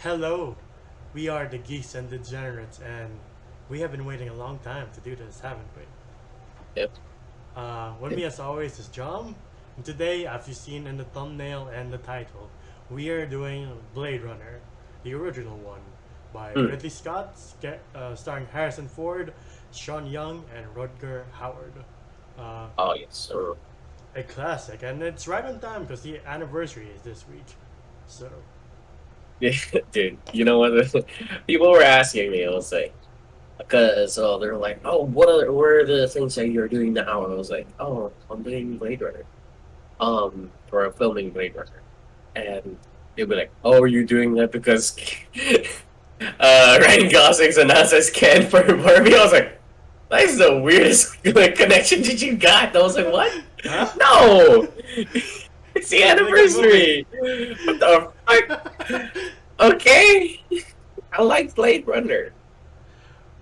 Hello, we are the geeks and degenerates, and we have been waiting a long time to do this, haven't we? Yep. With me, as always, is John. And today, as you've seen in the thumbnail and the title, we are doing Blade Runner, the original one, by Mm. Ridley Scott, starring Harrison Ford, Sean Young, and Rutger Howard. Uh, Oh yes, sir. a classic, and it's right on time because the anniversary is this week. So, Yeah, dude. You know what? People were asking me. I was like, because they're like, oh, what are the things that you're doing now? And I was like, oh, I'm doing Blade Runner. For filming Blade Runner, and they'd be like, oh, are you doing that because Ryan Gosling's announced as Ken for Barbie? I was like, that's the weirdest like connection that you got. And I was like, what? huh? No, it's the It's a really good movie. anniversary. What the fuck? Okay. I like Blade Runner.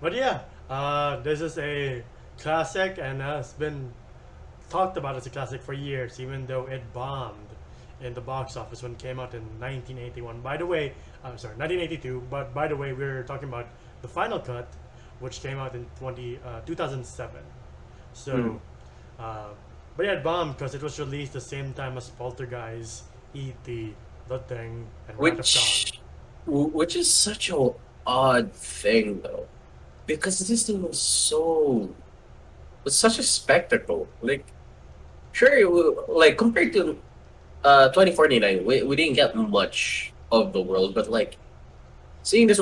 But yeah, this is a classic and has been talked about as a classic for years, even though it bombed in the box office when it came out in 1981. By the way, I'm sorry, 1982. But by the way, we're talking about the final cut, which came out in 2007. Hmm. So, uh, but yeah, it bombed because it was released the same time as Poltergeist, E.T., The Thing, and Wrath of Khan. Which, which is such a odd thing though, because this thing was such a spectacle. Like, sure, like compared to 2049, we didn't get much of the world, but like seeing this,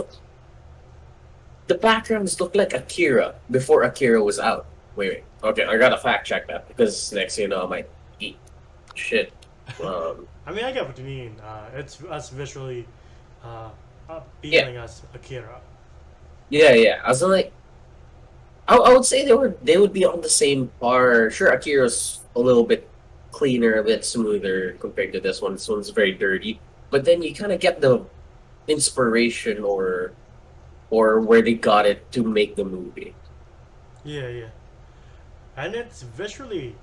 the backgrounds look like Akira before Akira was out. Wait. Okay, I gotta fact check that because next thing you know, I might eat shit. Um, I mean, I get what you mean. It's as visually uh, yeah, appealing as Akira. yeah. I was like, I would say they would be on the same par. Sure, Akira's a little bit cleaner, a bit smoother compared to this one. This one's very dirty, but then you kind of get the inspiration or where they got it to make the movie. Yeah, yeah. And it's visually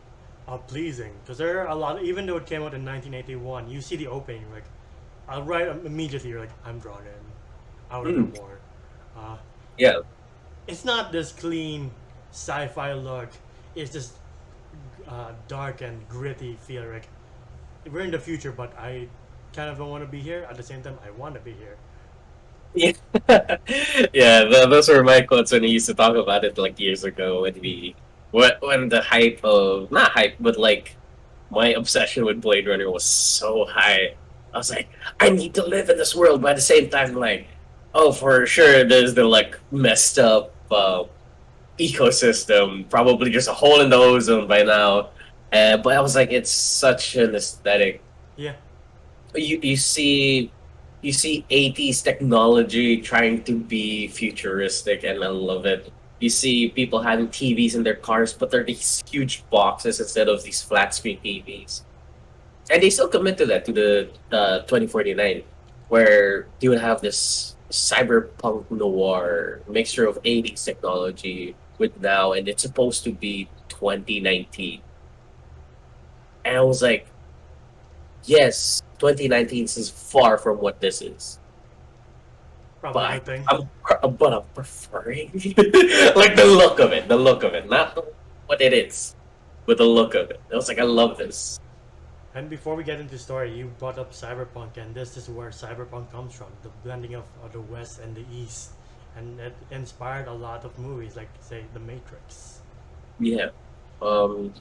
pleasing because there are a lot. Even though it came out in 1981, you see the opening, like, right immediately you're like, I'm drawn in. I want to know Mm, more. Uh, yeah, it's not this clean sci-fi look. It's just dark and gritty feel. Like we're in the future, but I kind of don't want to be here. At the same time, I want to be here. yeah, yeah. Those were my quotes when he used to talk about it like years ago when the hype of not hype but like my obsession with Blade Runner was so high. I was like, I need to live in this world, but at the same time, like, oh, for sure, there's the like messed up ecosystem, probably just a hole in the ozone by now. But I was like, it's such an aesthetic. Yeah, You see 80s technology trying to be futuristic, and I love it. You see people having TVs in their cars, but they're these huge boxes instead of these flat screen TVs. And they still commit to that to the 2049, where you would have this cyberpunk noir mixture of 80s technology with now, and it's supposed to be 2019. And I was like, yes, 2019 is far from what this is, probably a but good thing. I'm preferring like the look of it, not what it is, but the look of it. I was like, I love this. And before we get into the story, you brought up cyberpunk, and this is where cyberpunk comes from, the blending of the West and the East. And it inspired a lot of movies, like, say, The Matrix. Yeah. Um,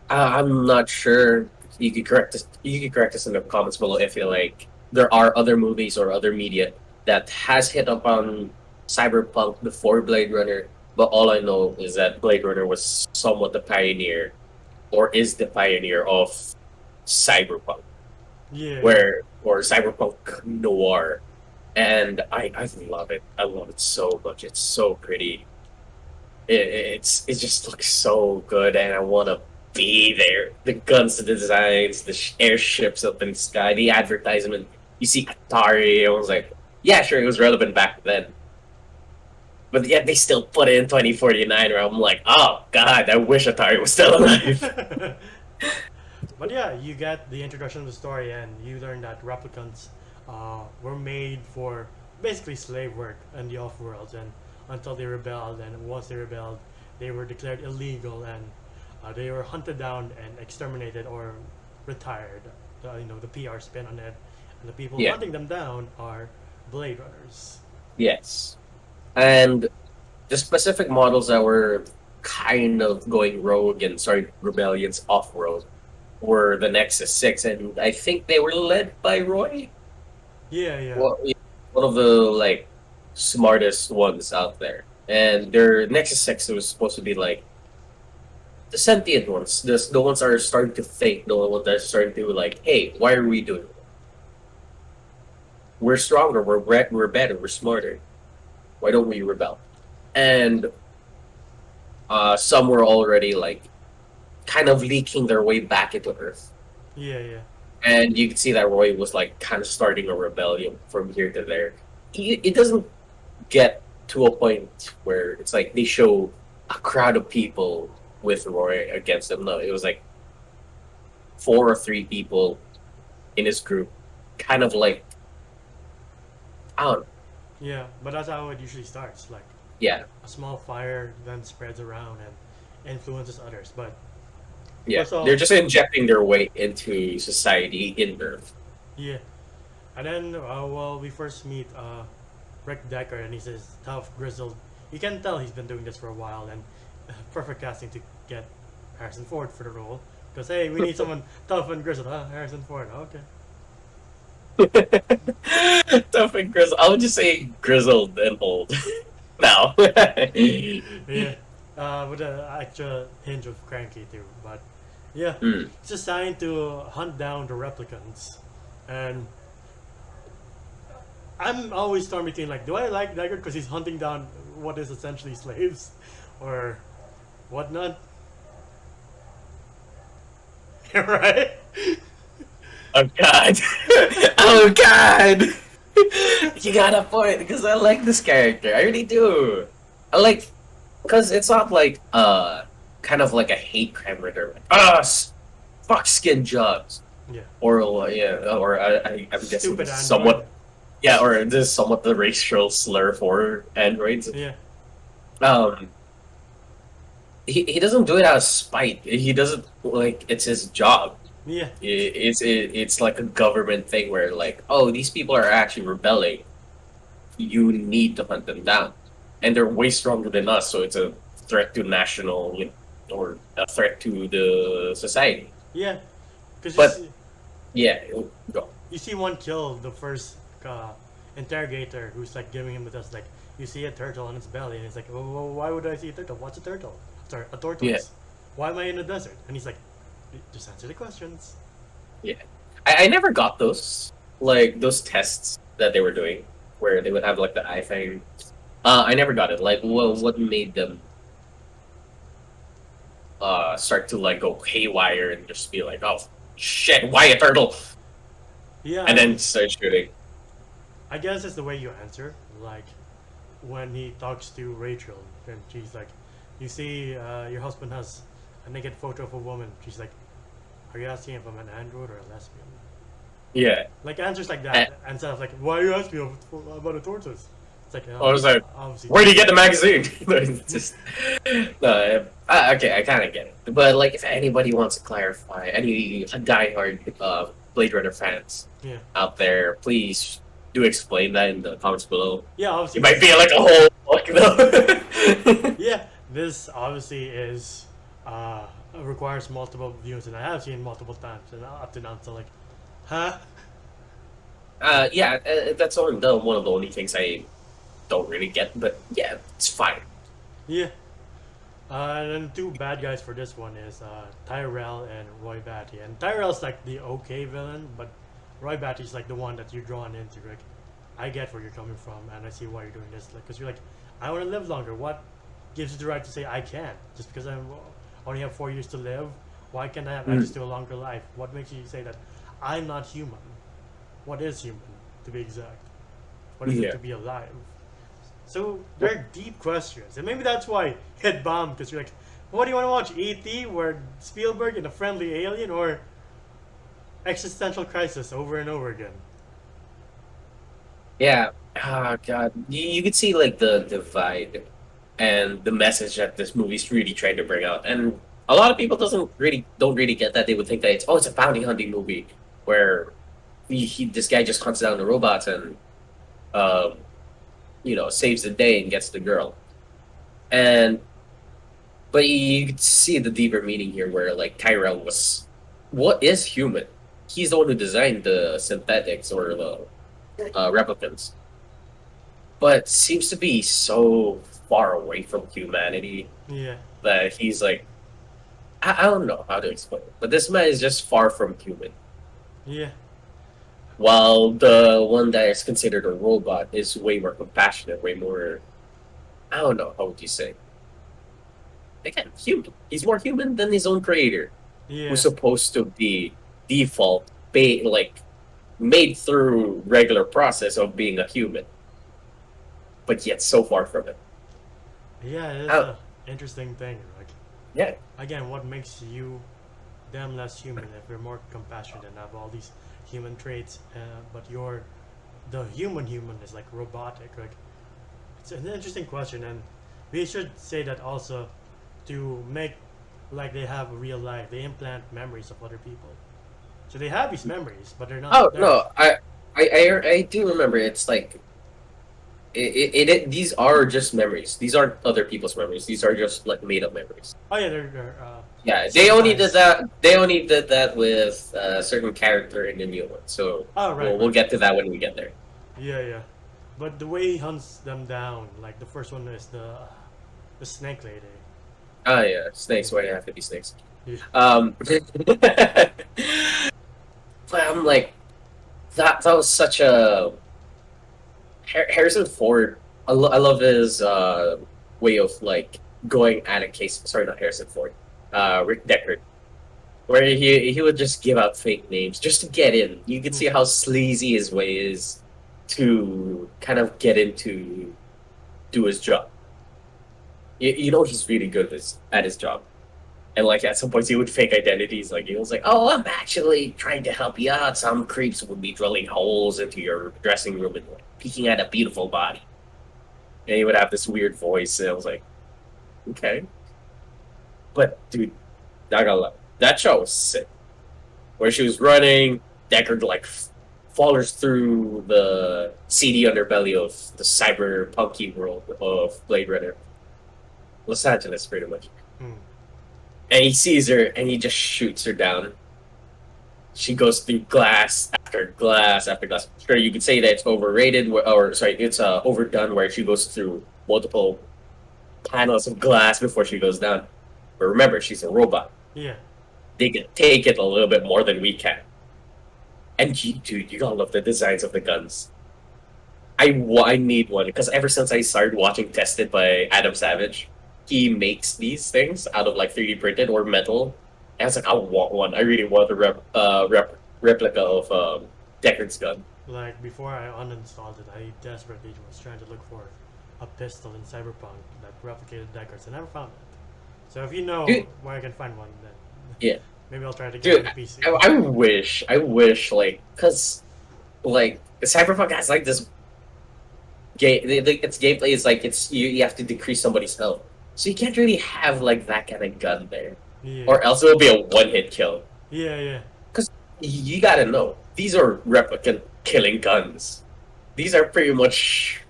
I'm not sure. You could correct us. You could correct us in the comments below if you like. There are other movies or other media that has hit up on cyberpunk before Blade Runner, but all I know is that Blade Runner was somewhat the pioneer, or is the pioneer of cyberpunk, Yeah, yeah. where or cyberpunk noir, and I love it. I love it so much. It's so pretty. It just looks so good, and I want to be there. The guns, the designs, the airships up in the sky, the advertisement. You see Atari. I was like, yeah, sure, it was relevant back then, but yet they still put it in 2049. Where I'm like, oh god, I wish Atari was still alive. But yeah, you get the introduction of the story, and you learn that replicants were made for basically slave work in the off-world, and until they rebelled, and once they rebelled, they were declared illegal, and they were hunted down and exterminated or retired. The PR spin on it, and the people Yeah. hunting them down are Blade Runners. Yes. And the specific models that were kind of going rogue and starting rebellions off road were the Nexus 6, and I think they were led by Roy. Yeah, yeah, Well, yeah, one of the like smartest ones out there. And their Nexus 6 was supposed to be like the sentient ones, the ones that are starting to think, the ones that are starting to like, hey, why are we doing it? We're stronger, we're better, we're smarter. Why don't we rebel? And some were already like kind of leaking their way back into Earth. yeah, yeah. And you can see that Roy was like kind of starting a rebellion from here to there. It doesn't get to a point where it's like they show a crowd of people with Roy against them. No, it was like 4 or 3 people in his group, kind of like I don't know. Yeah, but that's how it usually starts. Like Yeah, a small fire then spreads around and influences others. But yeah. first off, They're just injecting their way into society in Earth. yeah. And then, we first meet Rick Decker, and he's this tough, grizzled. You can tell he's been doing this for a while, and perfect casting to get Harrison Ford for the role. Because, hey, we need someone tough and grizzled. Harrison Ford, okay. Tough and grizzled. I would just say grizzled and old. Now. Yeah. With an extra hinge of cranky, too. But, yeah. Mm. It's assigned to hunt down the replicants. And I'm always torn between, like, do I like Deckard because he's hunting down what is essentially slaves? Or whatnot? Right? Oh god. Oh god. You got a point because I like this character. I really do. I like because it's not like kind of like a hate crime writer. Like, fuck skin jobs. Yeah. Or I'm guessing Stupid this is android. somewhat or this is somewhat the racial slur for androids. Yeah. He doesn't do it out of spite. He doesn't like it's his job. Yeah. It's like a government thing where like, oh, these people are actually rebelling. You need to hunt them down, and they're way stronger than us. So it's a threat to national, or a threat to the society. Yeah. Because But- Yeah, go. you see one kill the first interrogator who's like giving him the test. Like, you see a turtle on its belly, and it's like, oh, well, why would I see a turtle? What's a turtle? Sorry, a tortoise. Yeah. Why am I in the desert? And he's like, just answer the questions. I never got those those tests that they were doing where they would have like the eye thing. I never got it. Like, what made them start to like go haywire and just be like, oh shit, why a turtle? Yeah. And then start shooting. I guess it's the way you answer. Like, when he talks to Rachel, and she's like, you see, your husband has a naked photo of a woman. She's like, are you asking if I'm an android or a lesbian? Yeah. Like, answers like that, instead of like, why are you asking me about a tortoise? It's like, I was like, obviously. where do you get the magazine? Just no. Okay, I kind of get it. But like, if anybody wants to clarify, any diehard Blade Runner fans Yeah. out there, please do explain that in the comments below. Yeah, obviously. It might be like a whole book, though. Yeah, this obviously is requires multiple views, and I have seen multiple times, and up to now, so like, huh? That's one of the only things I don't really get, but yeah, it's fine. Yeah. And then two bad guys for this one is Tyrell and Roy Batty. And Tyrell's like the okay villain, but Roy Batty's like the one that you're drawn into. Like, I get where you're coming from, and I see why you're doing this. Like, because you're like, I want to live longer. What gives you the right to say I can't? Just because I only have 4 years to live, why can't I have access to a longer life? What makes you say that I'm not human? What is human, to be exact? What is it to be alive? So they're deep questions, and maybe that's why it bombed. Because you're like, what do you want to watch? E.T., where Spielberg and a friendly alien, or existential crisis over and over again? Yeah. Oh god, you could see like the divide and the message that this movie's really trying to bring out, and a lot of people doesn't really don't really get that. They would think that it's a bounty hunting movie where this guy just hunts down the robots and um saves the day and gets the girl. And but you could see the deeper meaning here, where like Tyrell was what is human. He's the one who designed the synthetics or the replicants, but seems to be so far away from humanity Yeah, that he's like, I don't know how to explain it, but this man is just far from human. yeah, While the one that is considered a robot is way more compassionate, way more, I don't know, how would you say? Again, human. He's more human than his own creator, who's yeah, supposed to be default, like made through regular process of being a human, but yet so far from it. yeah. It's Oh, a interesting thing. Like yeah. again, what makes you them less human if you're more compassionate and have all these human traits, but you're the human is like robotic. Like it's an interesting question, and we should say that also to make like they have a real life. They implant memories of other people, so they have these memories, but they're Oh not theirs. no, I do remember. It's like these are just memories. These aren't other people's memories. These are just like made up memories. Oh yeah, they're Yeah, they only did synthesized. that. They only did that with a certain character in the new one. So Oh right, we'll right. get to that when we get there. Yeah, yeah. But the way he hunts them down, like the first one is the snake lady. Oh yeah, snakes. Why do they have to be snakes? Yeah, But I'm like that was such a Harrison Ford. I love his way of like going at a case. Sorry, not Harrison Ford. Rick Deckard, where he would just give out fake names just to get in. You could see yeah, how sleazy his way is to kind of get into do his job. You know he's really good at his job. And like at some points he would fake identities. Like he was like, "Oh, I'm actually trying to help you out." Some creeps would be drilling holes into your dressing room and like peeking at a beautiful body. And he would have this weird voice, and I was like, "Okay." But dude, not gonna lie, that show was sick. Where she was running, Deckard like falls through the seedy underbelly of the cyberpunky world of Blade Runner, Los Angeles, pretty much. mm, And he sees her, and he just shoots her down. She goes through glass after glass after glass. Sure, you could say that it's overrated, or sorry, it's overdone, where she goes through multiple panels of glass before she goes down. But remember, she's a robot. yeah, They can take it a little bit more than we can. And dude, you gotta love the designs of the guns. I need one because ever since I started watching Tested by Adam Savage, he makes these things out of like 3D printed or metal. And I was like, I want one. I really want a replica of Deckard's gun. like before I uninstalled it, I desperately was trying to look for a pistol in Cyberpunk that replicated Deckard's. I never found it. So if you know Dude, where I can find one, then yeah, maybe I'll try to get it on dude, the PC. I wish, like, cause like Cyberpunk has like this game. Its gameplay is like you have to decrease somebody's health, so you can't really have like that kind of gun there, Yeah, or else it'll be a one hit kill. yeah, yeah, Because you gotta know, these are replicant killing guns. These are pretty much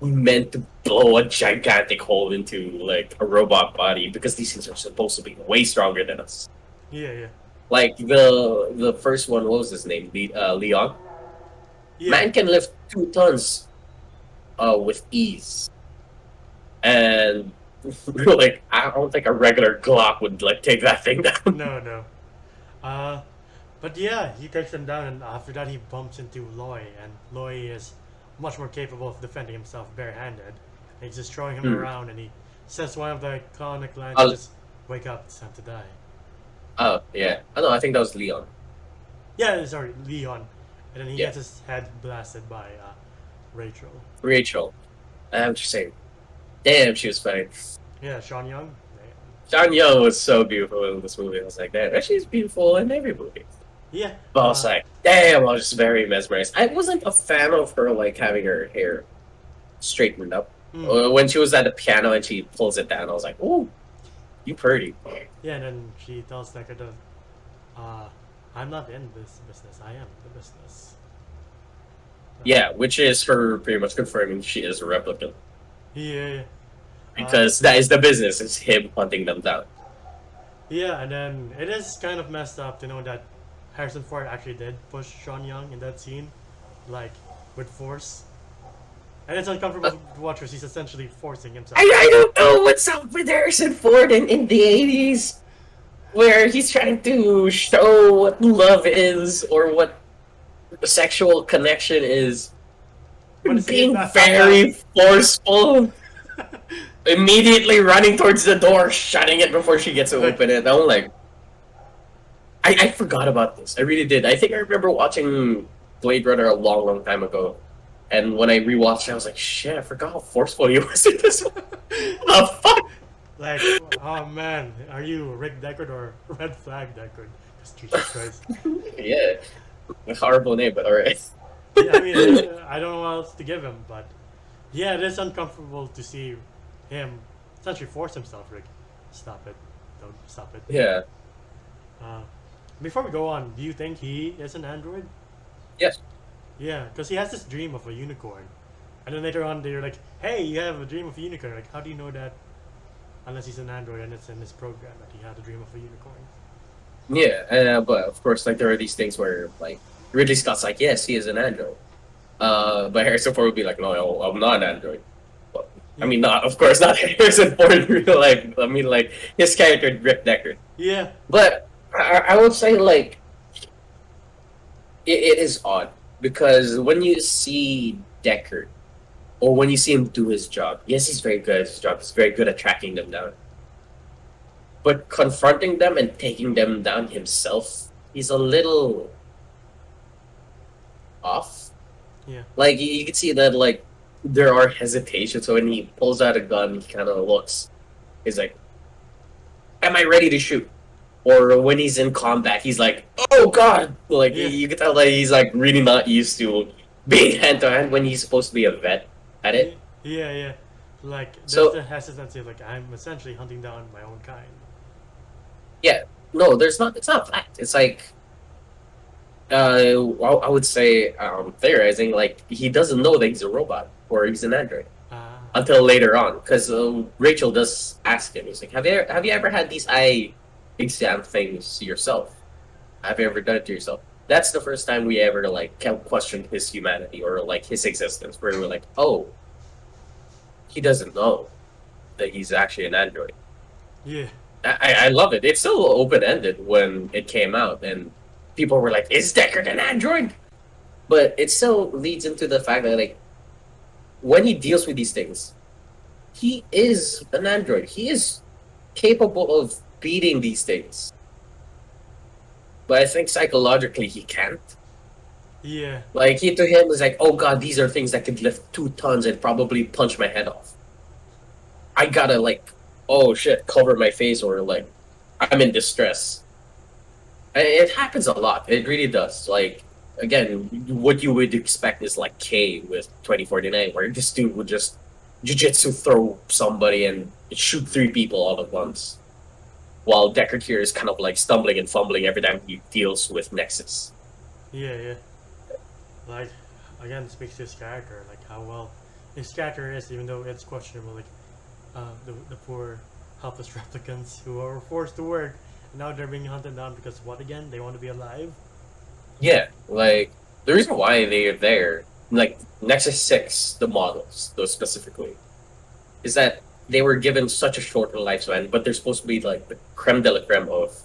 meant to blow a gigantic hole into like a robot body because these things are supposed to be way stronger than us. yeah, yeah, Like the first one, what was his name? Leon. yeah. Man can lift 2 tons with ease, and like I don't think a regular Glock would like take that thing down. No, no. Uh, but yeah, he takes them down, and after that, he bumps into Loy, and Loy is much more capable of defending himself barehanded. And he's just throwing him Hmm. around, and he says one of the iconic lines, Oh, just wake up, it's time to die. oh yeah. I know. I think that was Leon. Yeah, sorry, Leon. And then he Yeah, gets his head blasted by Rachel. Rachel. I'm just saying. Damn, she was fine. Yeah, Sean Young. John Young was so beautiful in this movie. I was like, damn, she's beautiful in every movie. Yeah. But I was like, damn, I was just very mesmerized. I wasn't a fan of her like having her hair straightened up. Mm, When she was at the piano and she pulls it down, I was like, "Ooh, you pretty." yeah, and then she tells Deckard that, uh, I'm not in this business. I am the business. Yeah, which is her pretty much confirming she is a replicant Yeah. because that is the business. It's him hunting them down. Yeah, and then it is kind of messed up to know that Harrison Ford actually did push Sean Young in that scene, like with force. And it's uncomfortable to watch because he's essentially forcing himself. I don't know what's up with Harrison Ford in the 80s, where he's trying to show what love is or what sexual connection is, But it's being back very out. forceful, immediately running towards the door, shutting it before she gets to Like, open it. I'm like, I forgot about this. I really did. I think I remember watching Blade Runner a long, long time ago. And when I rewatched it, I was like, shit, I forgot how forceful he was in this one. What the fuck? like, oh man, are you Rick Deckard or Red Flag Deckard? Because Jesus Christ. Yeah. A horrible name, but alright. Yeah, I mean, I don't know what else to give him, but yeah, it is uncomfortable to see him essentially force himself, Rick. Stop it. Don't stop it. Yeah. Uh, before we go on, do you think he is an android? Yes. Yeah, because he has this dream of a unicorn. And then later on, they're like, hey, you have a dream of a unicorn. Like, how do you know that? Unless he's an android and it's in his program that he had a dream of a unicorn. Yeah, but of course, like, there are these things where, like, Ridley Scott's like, yes, he is an android. But Harrison Ford would be like, no, I'm not an android. Well, I mean, not, of course, not Harrison Ford in real life. I mean, like, his character, Rick Deckard. Yeah. But I would say, like, it is odd because when you see Deckard, or when you see him do his job, yes, he's very good at his job. He's very good at tracking them down. But confronting them and taking them down himself, he's a little off. Yeah. Like, you can see that, like, there are hesitations. So when he pulls out a gun, he kind of looks. He's like, am I ready to shoot? Or when he's in combat, he's like, oh god! Like, Yeah. you can tell that he's, like, really not used to being hand-to-hand when he's supposed to be a vet at it. Yeah, yeah. Like, there's So- the hesitancy, like, I'm essentially hunting down my own kind. Yeah, no, there's not. It's not flat. It's like, I would say, theorizing, like, he doesn't know that he's a robot or he's an android Ah. until later on, because Rachel does ask him. He's like, have you ever had these eye exam things yourself? Have you ever done it to yourself? That's the first time we ever like questioned his humanity or like his existence, where we're like, oh, he doesn't know that he's actually an android. Yeah. I love it. It's still open ended when it came out, and people were like, "Is Deckard an android?" But it still leads into the fact that, like, when he deals with these things, he is an android. He is capable of beating these things, but I think psychologically he can't. Yeah. Like, he to him is like, "Oh God, these are things that could lift 2 tons and probably punch my head off. I gotta, like, oh shit, cover my face, or like, I'm in distress." It happens a lot. It really does. Like, again, what you would expect is like K with 2049, where this dude would just jujitsu throw somebody and shoot 3 people all at once. While Deckard here is kind of like stumbling and fumbling every time he deals with Nexus. Yeah, yeah. Like, again, speaks to his character, like how well his character is, even though it's questionable. Like, the poor, helpless replicants who are forced to work, and now they're being hunted down because what again? They want to be alive. Yeah, like, the reason why they are there, like, Nexus 6, the models, those specifically, is that they were given such a short lifespan, but they're supposed to be like the creme de la creme of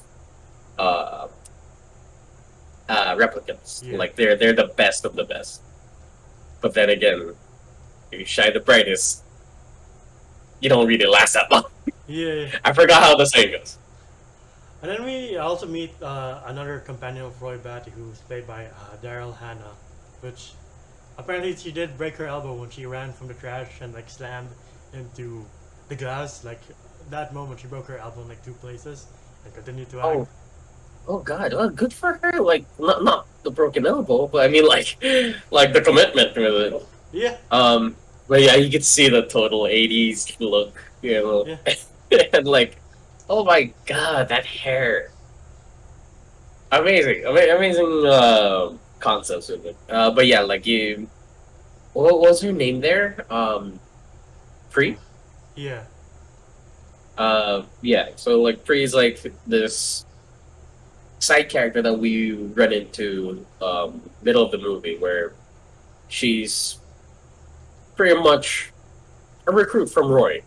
uh, replicants. Yeah. Like, they're the best of the best. But then again, if you shine the brightest, you don't really last that long. Yeah, yeah. I forgot how the saying goes. And then we also meet another companion of Roy Batty, who's played by Daryl Hannah, which apparently she did break her elbow when she ran from the trash and like slammed into the glass. Like, that moment, she broke her elbow in like 2 places and continued to act. Oh, Oh God, well, good for her. Like, not the broken elbow, but I mean, like the commitment with it. Yeah, But yeah, you can see the total '80s look, you know, yeah, and like, oh my God, that hair, amazing concepts with it. But yeah, like you, what was your name there? oh, Pre. yeah, Yeah. So like Pre is like this side character that we run into middle of the movie where she's pretty much a recruit from Roy,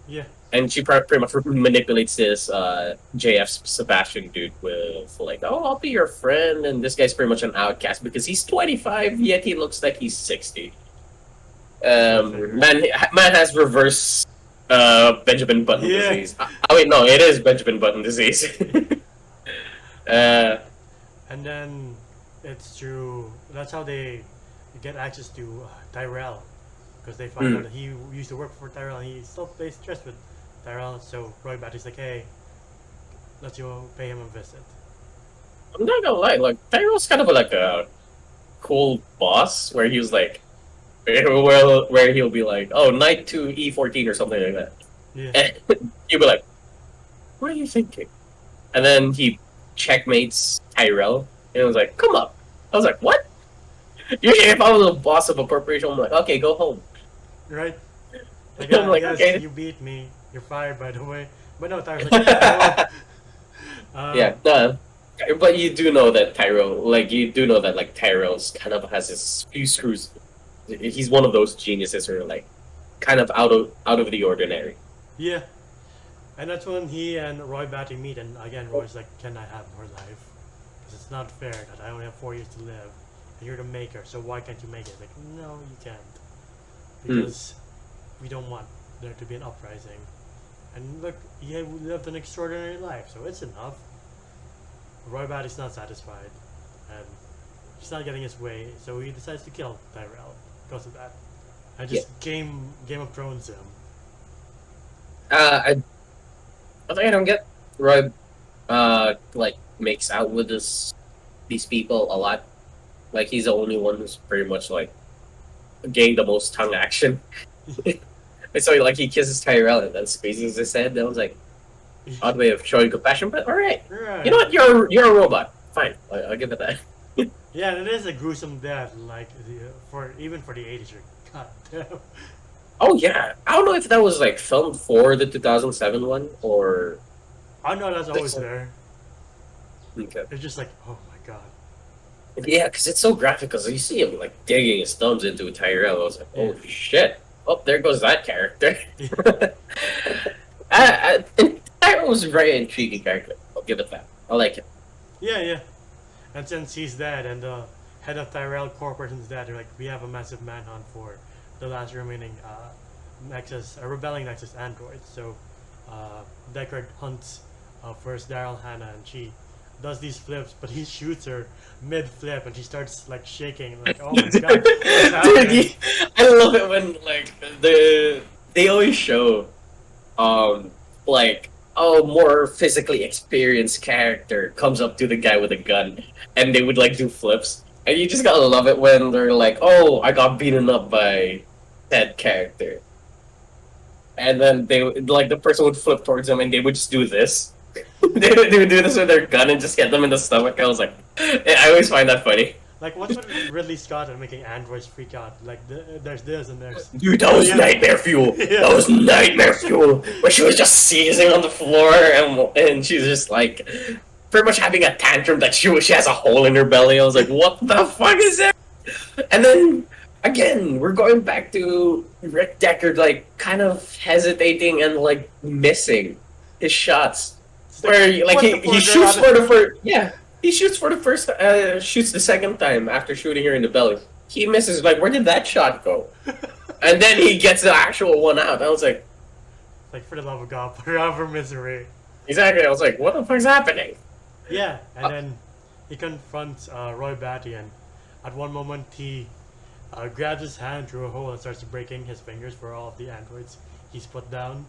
yeah, and she pretty much manipulates this JF Sebastian dude with like, oh, I'll be your friend, and this guy's pretty much an outcast because he's 25 yet he looks like he's 60. go figure. Man has reverse Benjamin Button Yeah, disease. Oh wait, no, it is Benjamin Button disease. uh, and then it's through. That's how they get access to Tyrell, because they find out hmm. that he used to work for Tyrell and he still plays chess with Tyrell. So Roy Batty's like, hey, let you pay him a visit. I'm not gonna lie, like Tyrell's kind of like a cool boss where he was like, well, where he'll be like, oh, knight to E14 or something like that, Yeah, and you'll be like, what are you thinking? And then he checkmates Tyrell, and it was like, come up. I was like, what? Usually, if I was a boss of a corporation, I'm like, okay, go home. right. Like, I'm I like, guess okay, you beat me. You're fired, by the way. But no, Tyrell's like, yeah, go up. yeah, but you do know that Tyrell, like, you do know that like Tyrell's kind of has his few screws. He's one of those geniuses who are like kind of out of the ordinary. Yeah, and that's when he and Roy Batty meet, and again, Roy's like, can I have more life? Because it's not fair that I only have 4 years to live, and you're the maker, so why can't you make it? Like, no, you can't. Hmm. Because we don't want there to be an uprising. And look, he lived an extraordinary life, so it's enough. Roy Batty's not satisfied, and he's not getting his way, so he decides to kill Tyrell because of that. And Yeah. just Game of Thrones him. I I think I don't get Roy like makes out with these people a lot. Like he's the only one who's pretty much like gained the most tongue action. And so like he kisses Tyrell and then squeezes his head. And I was like, odd way of showing compassion, but all right. You know Right. what? You're a robot. Fine, I'll give it that. Yeah, and it is a gruesome death, like for even for the 80s. God damn. Oh yeah, I don't know if that was like filmed for the 2007 one or I know that's always this. there. Okay. It's just like, oh my god. Yeah, because it's so graphic. Because you see him like digging his thumbs into Tyrell. I was like, Yeah. oh shit! Oh, there goes that character. Tyrell was a very intriguing character. I'll give it that. I like it. Yeah, yeah. And since he's dead and the head of Tyrell Corporation's dead, they're like, we have a massive manhunt for the last remaining Nexus, rebelling Nexus androids. So Deckard hunts first Daryl Hannah, and she does these flips, but he shoots her mid flip, and she starts like shaking, like, oh my god, what's Dude, happening? I love it when like they always show um like oh more physically experienced character comes up to the guy with a gun and they would like do flips and you just gotta love it when they're like oh I got beaten up by that character and then they like the person would flip towards them and they would just do this. They would do this with their gun and just get them in the stomach. I was like, I always find that funny. Like, what's with Ridley Scott and making androids freak out? Like, there's this and there's. Dude, that was Yeah. nightmare fuel. Yeah. That was nightmare fuel. Where she was just seizing on the floor and she's just like pretty much having a tantrum that she has a hole in her belly. I was like, what the fuck is that? And then again, we're going back to Rick Deckard like kind of hesitating and like missing his shots. It's Where like what the poor he girl shoots had for to- the first he shoots for the first shoots the second time after shooting her in the belly. He misses like where did that shot go? And then he gets the actual one out. I was like, Like, for the love of God, put her out of her misery. exactly. I was like, what the fuck's happening? Yeah, and then he confronts Roy Batty, and at one moment he grabs his hand through a hole and starts breaking his fingers for all of the androids he's put down.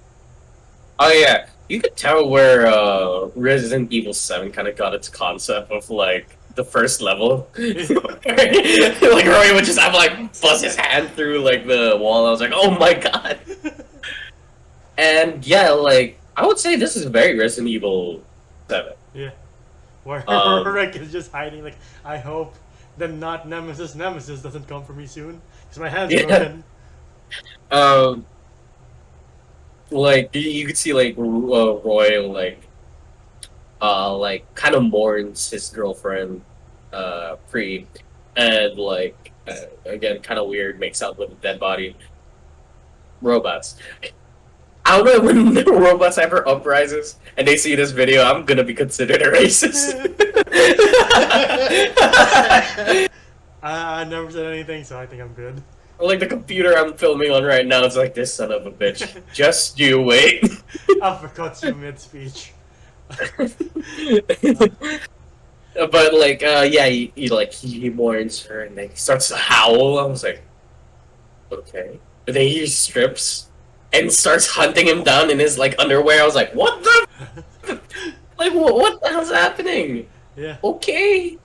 Oh yeah, you could tell where Resident Evil 7 kind of got its concept of like the first level. Like Roy would just have like bust his hand through like the wall. I was like, oh my god. And yeah, like I would say this is very Resident Evil 7. Yeah. Where Um, Rick is just hiding, like, I hope the not Nemesis doesn't come for me soon. Because my hand's yeah. broken. Um, like you could see like Roy like kind of mourns his girlfriend, Pre, and like again kind of weird makes out with a dead body. Robots. I don't know when the robots ever uprises and they see this video, I'm gonna be considered a racist. I never said anything, so I think I'm good. Like the computer I'm filming on right now, it's like this son of a bitch. Just you wait. I forgot you mid speech. But like, yeah, he mourns her and then he starts to howl. I was like, okay. But then he strips and starts hunting him down in his like underwear. I was like, what the? Like, what the hell's happening? Yeah. Okay.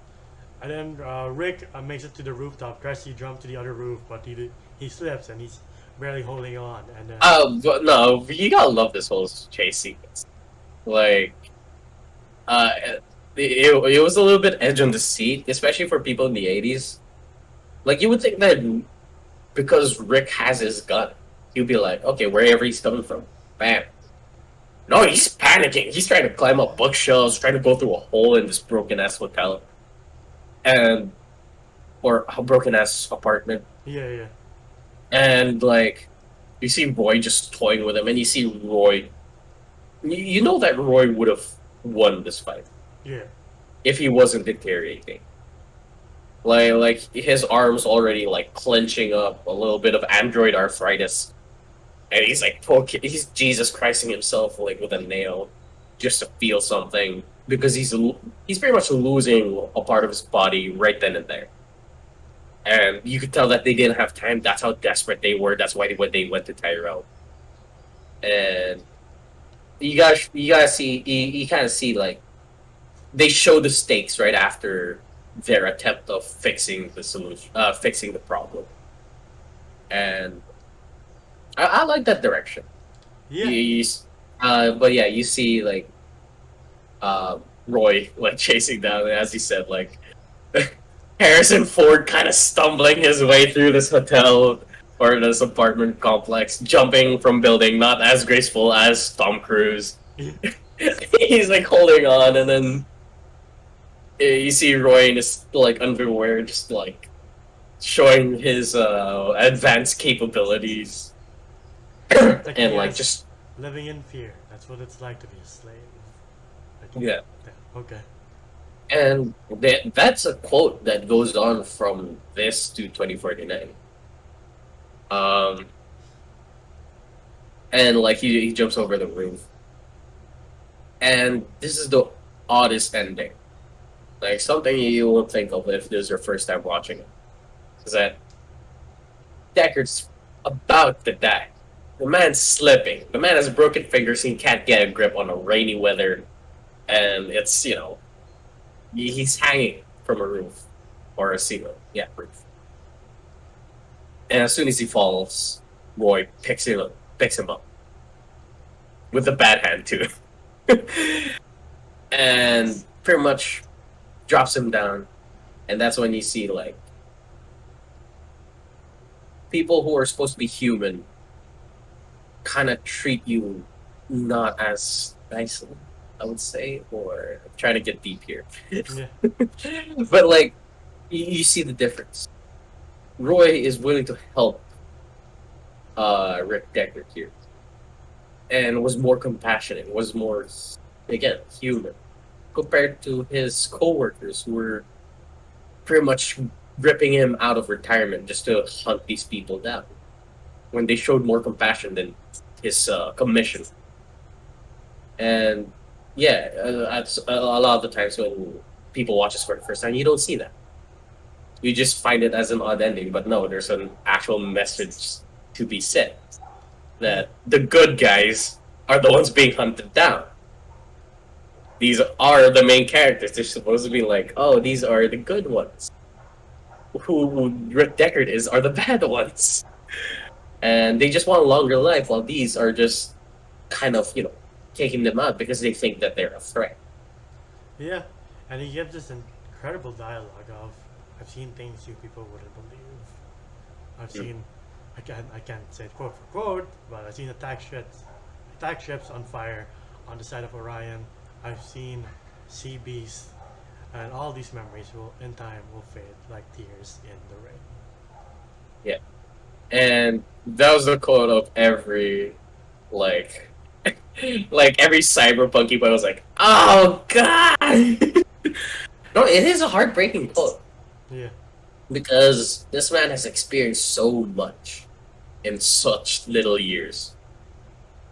And then Rick makes it to the rooftop. Cressy jumped to the other roof, but he slips and he's barely holding on. And But no, you gotta love this whole chase sequence. Like, uh, it was a little bit edge on the seat, especially for people in the 80s. Like, you would think that because Rick has his gun, he'd be like, okay, wherever he's coming from, bam. No, he's panicking. He's trying to climb up bookshelves, trying to go through a hole in this broken ass hotel, and or a broken ass apartment. yeah. And like, you see Roy just toying with him, and you see Roy. You know that Roy would have won this fight Yeah. if he wasn't deteriorating. Like his arms already like clenching up, a little bit of android arthritis, and he's like he's Jesus Christing himself like with a nail, just to feel something because he's pretty much losing a part of his body right then and there. And you could tell that they didn't have time. That's how desperate they were. That's why they went to Tyrell. And you guys see you kind of see like they show the stakes right after their attempt of fixing the solution, fixing the problem. And I like that direction. Yeah. But yeah, you see like Roy like chasing down, as he said, like Harrison Ford kind of stumbling his way through this hotel or this apartment complex, jumping from building, not as graceful as Tom Cruise. He's like holding on, and then you see Roy in his like underwear, just like showing his advanced capabilities, Like, and like yes, just living in fear. That's what it's like to be a slave. Like, yeah. Okay. And that's a quote that goes on from this to 2049. And like he jumps over the roof, and this is the oddest ending. Like something you won't think of if this is your first time watching it. Is that Deckard's about to die. The man's slipping. The man has broken fingers. He can't get a grip on a rainy weather, and it's he's hanging from a roof or a ceiling. Yeah, roof. And as soon as he falls, Roy picks him up with a bad hand too, and pretty much drops him down. And that's when you see like people who are supposed to be human kind of treat you not as nicely, I would say, or I'm trying to get deep here. Yeah. But like you see the difference. Roy is willing to help Rick Deckard here, and was more compassionate, was more again human compared to his coworkers who were pretty much ripping him out of retirement just to hunt these people down. When they showed more compassion than his commission, and yeah, a lot of the times when people watch this for the first time, you don't see that. You just find it as an odd ending, but no, there's an actual message to be said that the good guys are the ones being hunted down. These are the main characters. They're supposed to be like, oh, these are the good ones. Who Rick Deckard is are the bad ones. And they just want a longer life, while these are just kind of, taking them out because they think that they're a threat. Yeah, and he gives this incredible dialogue of, "I've seen things you people wouldn't believe. I've seen, I can't say it quote for quote, but I've seen attack ships on fire on the side of Orion. I've seen sea beasts, and all these memories will, in time, will fade like tears in the rain." Yeah. And that was the quote of every, like, like every cyberpunky boy was like, oh god! No, it is a heartbreaking quote. Yeah, Because this man has experienced so much in such little years.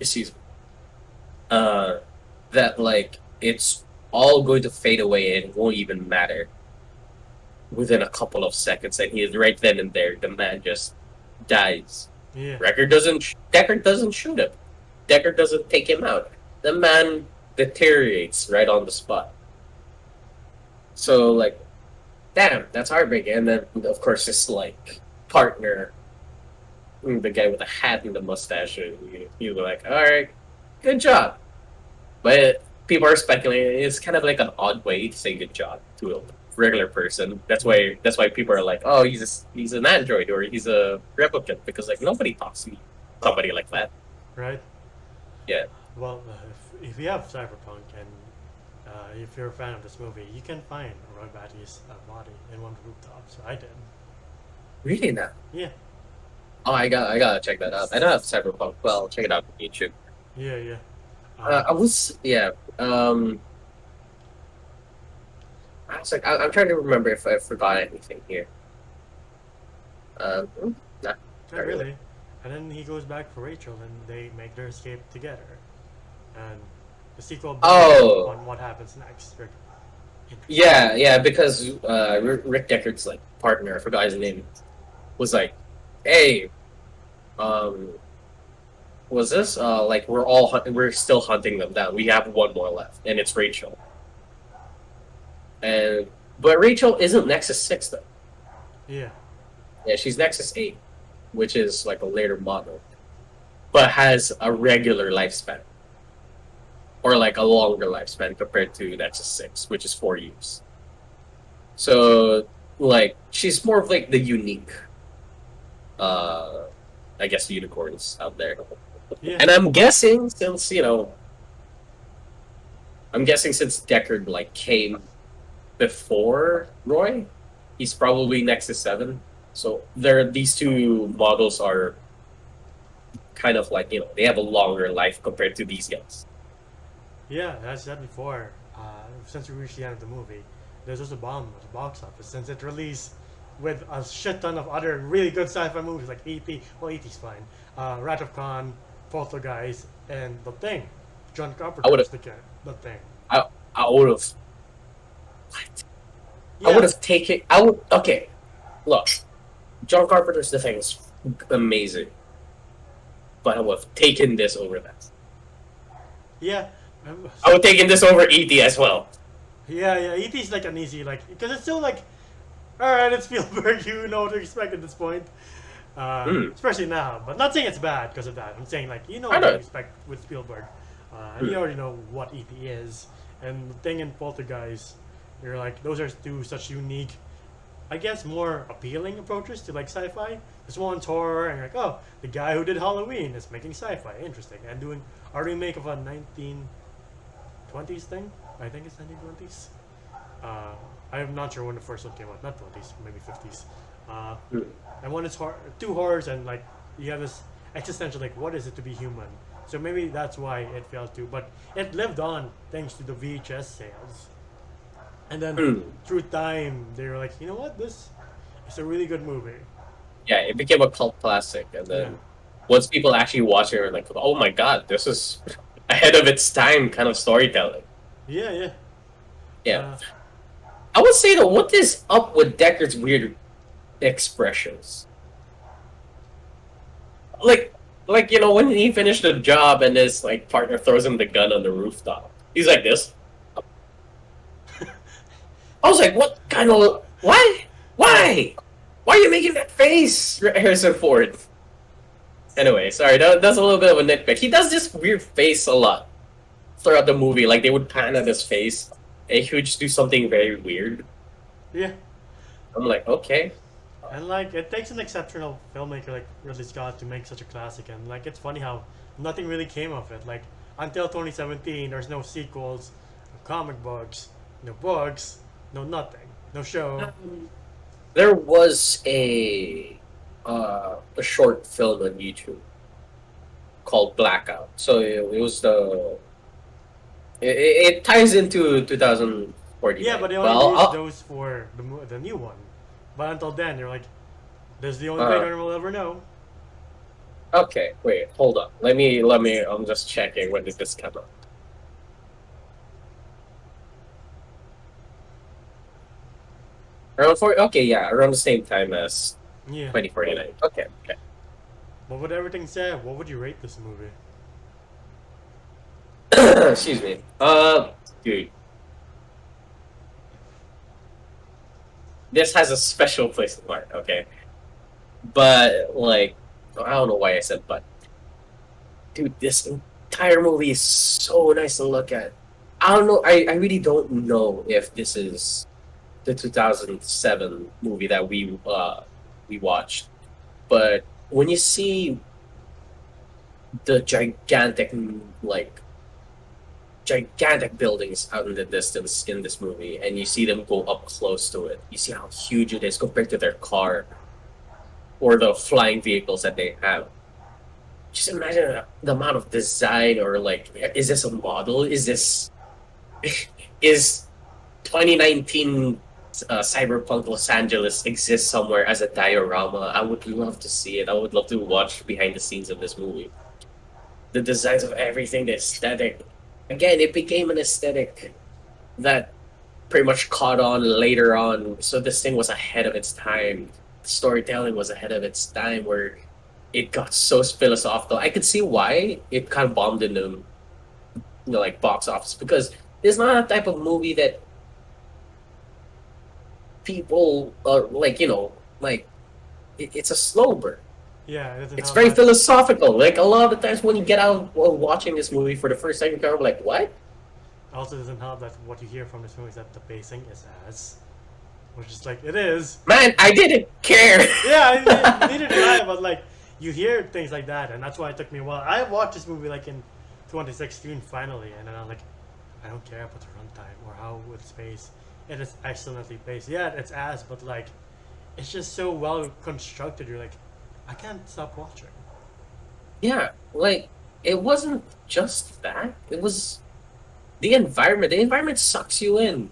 Excuse me. That like it's all going to fade away and it won't even matter within a couple of seconds. And he is right then and there. The man just dies. yeah, Deckard doesn't shoot him. Deckard doesn't take him out. The man deteriorates right on the spot. So like, damn, that's heartbreaking. And then of course his like partner, the guy with the hat and the mustache, you were like, all right, good job. But people are speculating it's kind of like an odd way to say good job to a regular person. That's why people are like, oh, he's an android or he's a replicant, because like nobody talks to somebody like that. right. Yeah. Well, if you have Cyberpunk and if you're a fan of this movie, you can find Roy Batty's body in one of the rooftops. I did. Really now? Yeah, Oh, I gotta check that out. I don't have Cyberpunk. Well, check it out on YouTube. yeah, yeah. I was I was like I'm trying to remember if I forgot anything here. Nah, Not really. And then he goes back for Rachel, and they make their escape together. And the sequel builds Oh. on what happens next. Yeah, because Rick Deckard's like partner, I forgot his name, was like, "Hey, um, was this like we're still hunting them down. We have one more left, and it's Rachel." But Rachel isn't Nexus 6 though. Yeah, Yeah, she's Nexus 8, which is like a later model, but has a regular lifespan. Or like a longer lifespan compared to Nexus 6, which is 4 years. So, like, she's more of like the unique, I guess, unicorns out there. yeah, And I'm guessing since, Deckard, like, came before Roy, he's probably Nexus 7. So, these two models are kind of like, they have a longer life compared to these guys. yeah. As I said before, since we reached the end of the movie, there's just a bomb at the box office since it released with a shit ton of other really good sci-fi movies like E.T. Well, E.T.'s fine. Wrath of Khan, Poltergeist, and The Thing. John Carpenter was the Thing. I would have. What? Yeah, I would have taken. I would. Okay, look, John Carpenter's The Thing is amazing, but I would have taken this over that. yeah. I would have taken this over E.T. as well. Yeah. E.T.'s like an easy, like, because it's still like, alright, it's Spielberg, you know what to expect at this point. Especially now. But not saying it's bad because of that. I'm saying, like, you know what to expect with Spielberg. And you already know what E.T. is. And The Thing and Poltergeist, you're like, those are two such unique, I guess, more appealing approaches to, like, sci-fi. This one's horror, and you're like, oh, the guy who did Halloween is making sci-fi. Interesting. And doing a remake of a 1920s thing. I think it's 1920s. I'm not sure when the first one came out. Not 20s, maybe 50s. And when it's two horrors, and like you have this existential, like, what is it to be human? So maybe that's why it failed too. But it lived on thanks to the VHS sales. And then through time, they were like, you know what? This is a really good movie. Yeah, it became a cult classic, and then once people actually watch it, they're like, "Oh my god, this is ahead of its time," kind of storytelling. Yeah. I would say though, what is up with Deckard's weird expressions? Like, Like, when he finished the job and his like partner throws him the gun on the rooftop. He's like this. I was like, what kind of why? Yeah. Why? Why are you making that face, Harrison Ford? Anyway, sorry, that's a little bit of a nitpick. He does this weird face a lot throughout the movie. Like they would pan at his face, and he would just do something very weird. Yeah. I'm like, okay. And like it takes an exceptional filmmaker like Ridley Scott to make such a classic, and like it's funny how nothing really came of it. Like until 2017, there's no sequels, no comic books, no books, no nothing, no show. There was a short film on YouTube called Blackout. So it was it ties into Yeah, 2049. but they only Well, released those for the new one. But until then, you're like, this is the only Blade Runner we'll ever know. okay, wait, hold on. Let me. I'm just checking when did this come out. Around okay, yeah, around the same time as Yeah. 2049. Okay, okay. But with everything said, what would you rate this movie? Excuse me. Dude, this has a special place in my heart. Okay, but like, I don't know why I said but. Dude, this entire movie is so nice to look at. I don't know. I really don't know if this is the 2007 movie that we watched, but when you see the gigantic buildings out in the distance in this movie, and you see them go up close to it, you see how huge it is compared to their car or the flying vehicles that they have. Just imagine the amount of design, or like, is this a model? Is this is 2019 cyberpunk Los Angeles exists somewhere as a diorama? I would love to see it. I would love to watch behind the scenes of this movie. The designs of everything, the aesthetic. Again, it became an aesthetic that pretty much caught on later on. So this thing was ahead of its time. Storytelling was ahead of its time, where it got so philosophical. I could see why it kind of bombed in the like box office, because it's not a type of movie that people like like it's a slow burn. Yeah, it doesn't It's have very that. philosophical. Like a lot of the times when you get out while watching this movie for the first time, you're kind of like, what? Also, doesn't have that. What you hear from this movie is that the pacing is ass, which is like it is. Man, I didn't care. Yeah, neither did I. But like, you hear things like that, and that's why it took me a while. I watched this movie like in 2016 finally, and then I'm like, I don't care about the runtime or how it's paced. It is excellently paced. Yeah, it's ass, but like, it's just so well constructed. You're like, I can't stop watching. Yeah, like it wasn't just that. It was the environment. The environment sucks you in.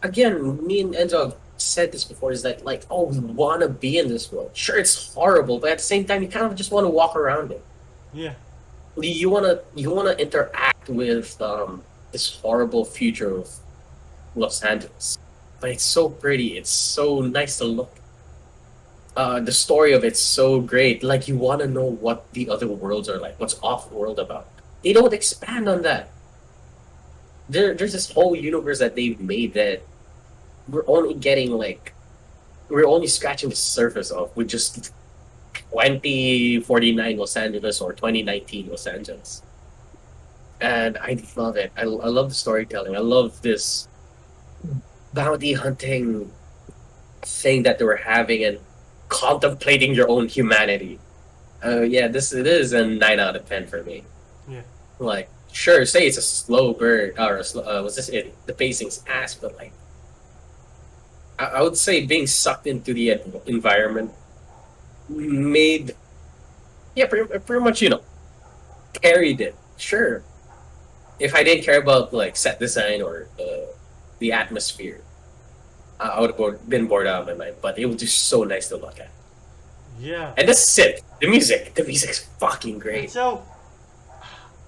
Again, me and Enzo have said this before, is that like, oh, we want to be in this world. Sure, it's horrible, but at the same time, you kind of just want to walk around it. Yeah, You wanna interact with this horrible future of Los Angeles, but it's so pretty. It's so nice to look. The story of it's so great. Like you want to know what the other worlds are like. What's off world about? They don't expand on that. There's this whole universe that they've made that we're only getting like we're only scratching the surface of with just 2049 Los Angeles or 2019 Los Angeles. And I love it. I love the storytelling. I love this bounty hunting thing that they were having, and contemplating your own humanity. Yeah, this it is a 9 out of 10 for me. yeah, Like, sure, say it's a slow burn or was this it? The pacing's ass, but like, I would say being sucked into the environment made, yeah, pretty much carried it. Sure, if I didn't care about like set design or the atmosphere, I would have been bored out of my mind. But it was just so nice to look at. yeah. And the synth, the music's fucking And great. so,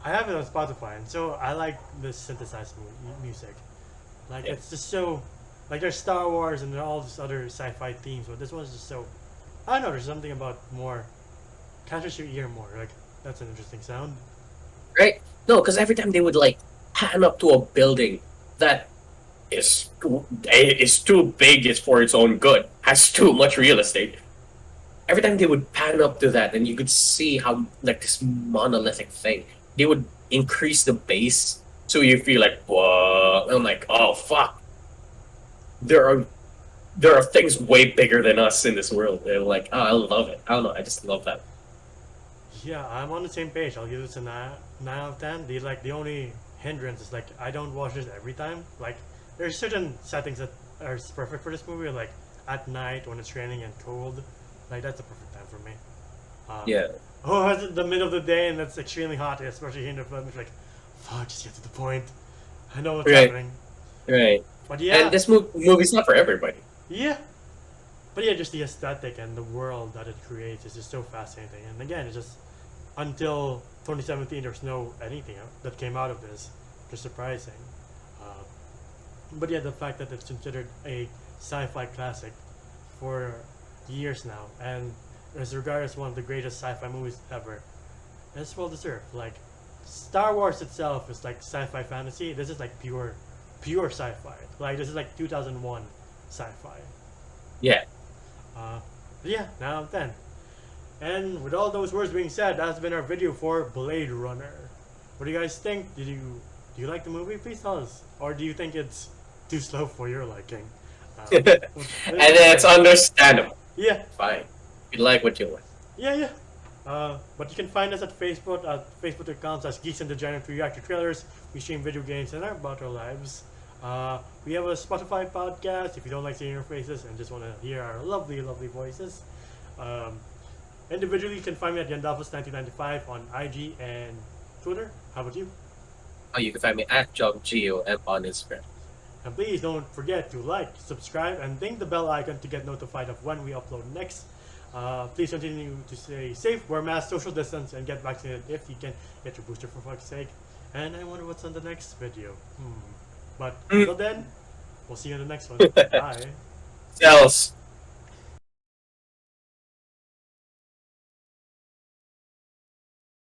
I have it on Spotify, and so I like the synthesized music. Like Yeah. it's just so, like there's Star Wars and all this other sci-fi themes, but this one's just so. I don't know. There's something about more catches your ear more. Like That's an interesting sound. right? No, because every time they would like pan up to a building that is too big, is for its own good, has too much real estate. Every time they would pan up to that, and you could see how like this monolithic thing, they would increase the base, so you feel like whoa. And I'm like, oh fuck, there are there are things way bigger than us in this world. They're like, oh, I love it. I don't know, I just love that. Yeah, I'm on the same page. I'll give this a 9 out of 10. The only hindrance is like I don't watch this every time. Like there's certain settings that are perfect for this movie, like at night when it's raining and cold. Like that's the perfect time for me. Um, Yeah, oh, it's in the middle of the day and it's extremely hot, especially here in the film. It's like, fuck, just get to the point. I know what's right, happening. right. But And yeah, this movie's not for everybody. yeah. But yeah, just the aesthetic and the world that it creates is just so fascinating. And again, it's just until 2017, there's no anything that came out of this, which is surprising. Uh, but yeah, the fact that it's considered a sci-fi classic for years now, and is regarded as one of the greatest sci-fi movies ever, and it's well deserved. Like Star Wars itself is like sci-fi fantasy. This is like pure sci-fi. Like this is like 2001 sci-fi. Yeah. But yeah, now I'm 10. And with all those words being said, that's been our video for Blade Runner. What do you guys think? Do you like the movie? Please tell us. Or do you think it's too slow for your liking? And Let us it's know. understandable. Yeah, Fine. You like what you like. yeah. But you can find us at Facebook at facebook.com/Geeks and Degenerate. We react to trailers, we stream video games, and about our lives. We have a Spotify podcast if you don't like seeing our faces and just want to hear our lovely, lovely voices. Um, Individually, you can find me at Yandalphus1995 on IG and Twitter. How about you? Oh, you can find me at JobGeoM on Instagram. And please don't forget to like, subscribe, and ding the bell icon to get notified of when we upload next. Please continue to stay safe, wear masks, social distance, and get vaccinated if you can. Get your booster for fuck's sake. And I wonder what's on the next video. But until then, we'll see you in the next one. Bye. Cells.